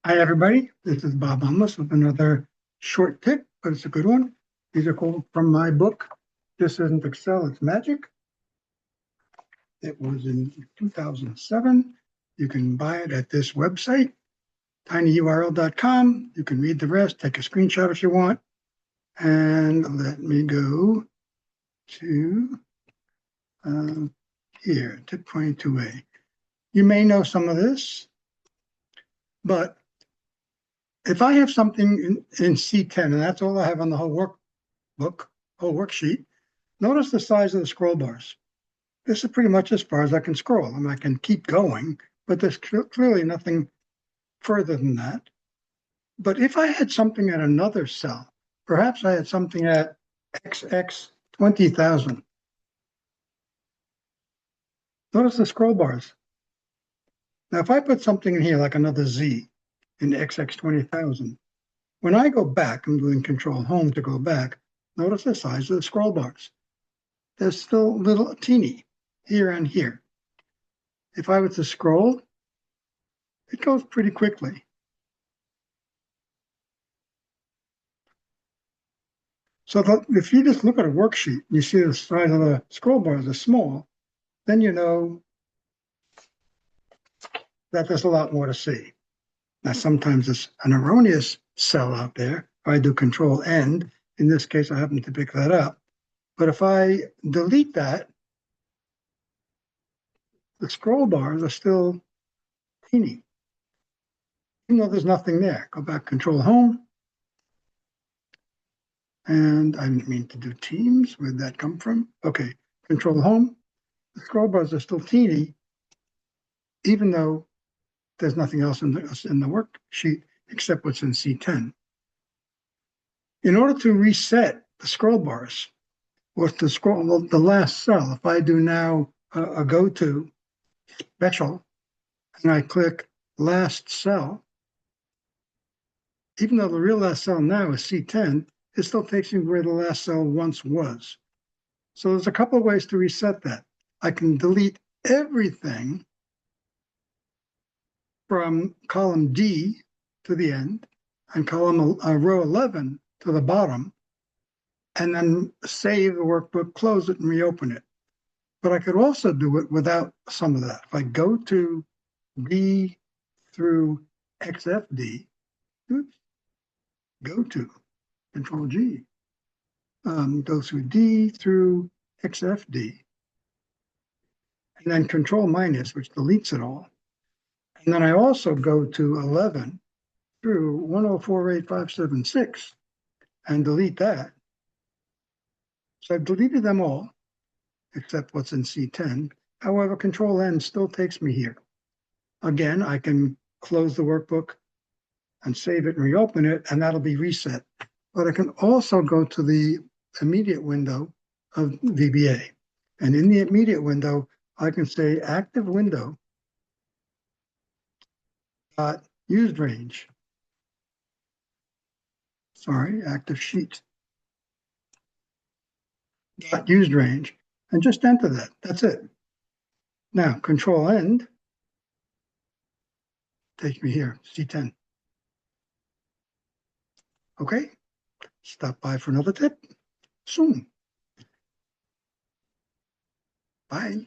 Hi, everybody. This is Bob Almus with another short tip, but it's a good one. These are called from my book. This isn't Excel, it's Magic. It was in 2007. You can buy it at this website, tinyurl.com. You can read the rest, take a screenshot if you want. And let me go to here, tip 22A. You may know some of this, but if I have something in C10, and that's all I have on the whole workbook, whole worksheet, notice the size of the scroll bars. This is pretty much as far as I can scroll. I mean, I can keep going, but there's clearly nothing further than that. But if I had something at another cell, perhaps I had something at XX 20,000. Notice the scroll bars. Now, if I put something in here like another Z in XX 20,000, when I go back, I'm doing Control Home to go back, notice the size of the scroll bars. They're still little teeny here and here. If I were to scroll, it goes pretty quickly. So if you just look at a worksheet, you see the size of the scroll bars are small, then you know that there's a lot more to see. Now, sometimes it's an erroneous cell out there. If I do Control End, in this case, I happen to pick that up. But if I delete that, the scroll bars are still teeny, even though there's nothing there. Go back, Control Home. And I didn't mean to do Teams. Where'd that come from? Okay, Control Home. The scroll bars are still teeny, even though there's nothing else in the worksheet except what's in C10. In order to reset the scroll bars, or to scroll the last cell, if I do now a go to special, and I click last cell, even though the real last cell now is C10, it still takes me where the last cell once was. So there's a couple of ways to reset that. I can delete everything from column D to the end and column row 11 to the bottom, and then save the workbook, close it, and reopen it. But I could also do it without some of that. If I go to D through XFD, oops, go to Control G, go through D through XFD, and then Control minus, which deletes it all. And then I also go to 11 through 1048576 and delete that. So I've deleted them all, except what's in C10. However, Control N still takes me here. Again, I can close the workbook and save it and reopen it, and that'll be reset. But I can also go to the immediate window of VBA. And in the immediate window, I can say active window dot used range. Sorry, active sheet dot used range, and just enter that. That's it. Now, Control End takes me here, C10. Okay, stop by for another tip soon. Bye.